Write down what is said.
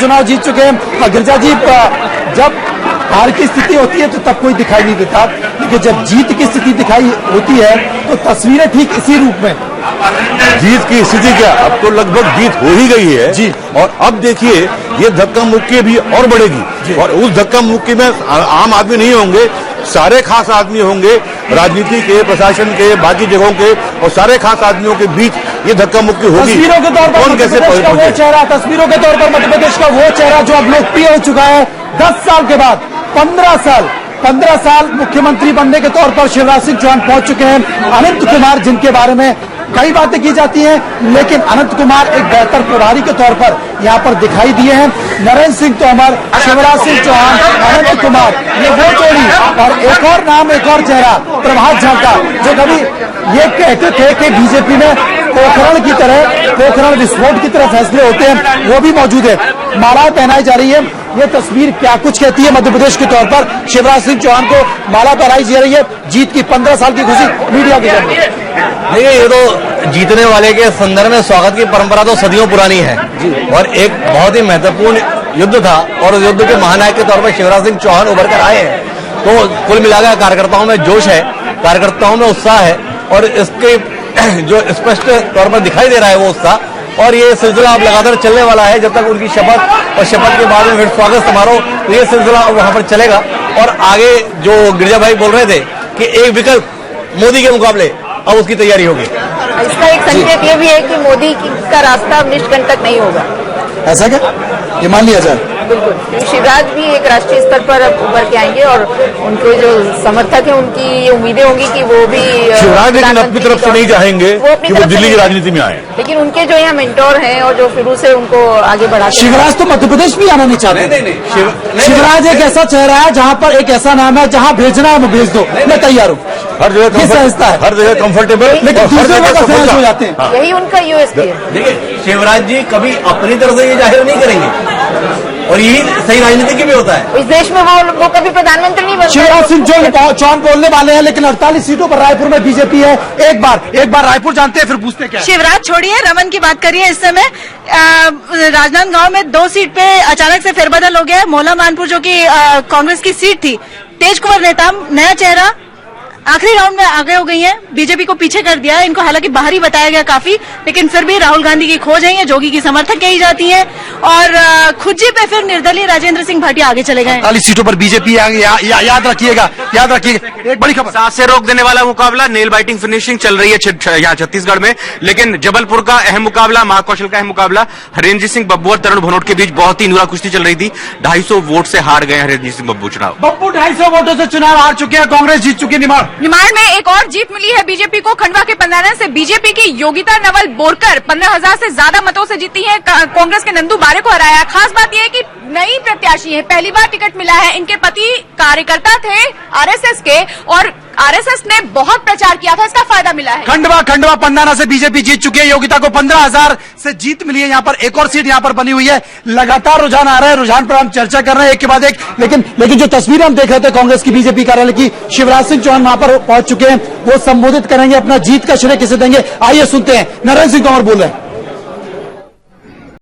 चुनाव जीत चुके हैं गिरिजा जी। जब हार की स्थिति होती है तो तब कोई दिखाई नहीं देता, लेकिन जब जीत की स्थिति दिखाई होती है तो तस्वीरें ठीक इसी रूप में। जीत की स्थिति क्या, अब तो लगभग जीत हो ही गई है जी। और अब देखिए ये धक्का मुक्की भी और बढ़ेगी, और उस धक्का मुक्की में आम आदमी नहीं होंगे, सारे खास आदमी होंगे, राजनीति के, प्रशासन के, बाकी जगहों के, और सारे खास आदमियों के बीच ये धक्का मुक्की होगी। तस्वीरों के तौर पर कैसे वो चेहरा, तस्वीरों के तौर पर मध्य प्रदेश का वो चेहरा जो अब लोकप्रिय हो चुका है 10 साल के बाद। 15 साल मुख्यमंत्री बनने के तौर पर शिवराज सिंह चौहान पहुंच चुके हैं। अनंत कुमार, जिनके बारे में कई बातें की जाती हैं, लेकिन अनंत कुमार एक बेहतर प्रभारी के तौर पर यहाँ पर दिखाई दिए हैं। नरेंद्र सिंह तोमर, शिवराज सिंह चौहान, अनंत कुमार, ये वो जोड़ी। और एक और नाम, एक और चेहरा प्रभात झा का, जो कभी ये कहते थे कि बीजेपी में पोखरण की तरह, पोखरण विस्फोट की तरह फैसले होते हैं, वो भी मौजूद है। माला पहनाई जा रही है। ये तस्वीर क्या कुछ कहती है मध्य प्रदेश के तौर पर? शिवराज सिंह चौहान को माला पहनाई जा रही है, जीत की 15 साल की खुशी मीडिया के जरिए। देखिए, ये तो जीतने वाले के संदर्भ में स्वागत की परंपरा तो सदियों पुरानी है, और एक बहुत ही महत्वपूर्ण युद्ध था, और उस युद्ध के महानायक के तौर पर शिवराज सिंह चौहान उभर कर आए हैं। तो कुल मिलाकर कार्यकर्ताओं में जोश है, कार्यकर्ताओं में उत्साह है, और इसके जो स्पष्ट तौर पर दिखाई दे रहा है वो उत्साह। और ये सिलसिला अब लगातार चलने वाला है जब तक उनकी शपथ, और शपथ के बाद में फिर स्वागत समारोह, तो ये सिलसिला वहां पर चलेगा। और आगे जो गिरिजा भाई बोल रहे थे कि एक विकल्प मोदी के मुकाबले, अब उसकी तैयारी होगी। इसका एक संकेत ये भी है कि मोदी का रास्ता निष्कंटक नहीं होगा। ऐसा क्या, ये मान लिया जाए? बिल्कुल, शिवराज भी एक राष्ट्रीय स्तर पर उभर के आएंगे, और उनके जो समर्थक हैं उनकी ये उम्मीदें होंगी कि वो भी शिवराज लेकिन अपनी तरफ से नहीं चाहेंगे कि वो दिल्ली की राजनीति में आए, लेकिन उनके जो यहाँ मेंटोर हैं और जो शुरू से उनको आगे बढ़ाते हैं। शिवराज तो मध्य प्रदेश भी आना नहीं चाहते। शिवराज एक ऐसा चेहरा है जहाँ पर एक ऐसा नाम है, जहाँ भेजना है वो भेज दो, मैं तैयार हूँ। हर जगह सहजता है, हर जगह कंफर्टेबल, लेकिन दूसरे लोग सहज हो जाते हैं। यही उनका यूएसपी है। देखिए, शिवराज जी कभी अपनी तरफ से ये जाहिर नहीं करेंगे, और यही सही राजनीति की भी होता है। इस देश में वो कभी प्रधानमंत्री नहीं बन। शिवराज सिंह चौहान बोलने वाले हैं, लेकिन 48 सीटों पर रायपुर में बीजेपी है। एक बार रायपुर जानते हैं, फिर पूछते क्या। शिवराज छोड़िए, रमन की बात करिए। इस समय राजनांदगांव में 2 सीट पे अचानक से फेरबदल हो गया है। मोला मानपुर जो कि कांग्रेस की सीट थी, तेज कुंवर नेताम नया चेहरा आखिरी राउंड में आगे हो गई हैं, बीजेपी को पीछे कर दिया है। इनको हालांकि बाहरी बताया गया काफी, लेकिन फिर भी राहुल गांधी की खोज है, जोगी की समर्थक कही जाती है। और खुज्जी पे फिर निर्दलीय राजेंद्र सिंह भाटिया आगे चले गए। 48 सीटों पर बीजेपी याद रखिएगा। एक बड़ी खबर, सांस से रोक देने वाला मुकाबला, नेल बाइटिंग फिनिशिंग चल रही है यहाँ छत्तीसगढ़ में। लेकिन जबलपुर का अहम मुकाबला, महाकौशल का अहम मुकाबला, हरेंद्र सिंह बब्बू और तरुण भनोट के बीच बहुत ही नुरा कुश्ती चल रही थी। 250 वोट से हार गए हरेंद्र सिंह बब्बू चुनाव। बब्बू 250 वोटों से चुनाव हार चुके हैं। कांग्रेस जीत चुकी है। निमाड़ में एक और जीत मिली है बीजेपी को। खंडवा के पंदाना से बीजेपी की योगिता नवल बोरकर 15,000 से ज्यादा मतों से जीती है। कांग्रेस के नंदू बारे को हराया। खास बात यह है कि नई प्रत्याशी है, पहली बार टिकट मिला है। इनके पति कार्यकर्ता थे आरएसएस के, और आरएसएस ने बहुत प्रचार किया था, इसका फायदा मिला है। खंडवा पंदाना से बीजेपी जीत चुकी है। योगिता को 15,000 से जीत मिली है। यहाँ पर एक और सीट यहाँ पर बनी हुई है। लगातार रुझान आ रहा है, रुझान पर हम चर्चा कर रहे हैं एक के बाद एक। लेकिन जो तस्वीर हम देख रहे थे कांग्रेस की बीजेपी कार्यालय की, शिवराज सिंह चौहान वहां पर पहुंच चुके हैं। वो संबोधित करेंगे, अपना जीत का श्रेय किसे देंगे, आइए सुनते हैं। नरेंद्र सिंह तोमर बोल रहे हैं।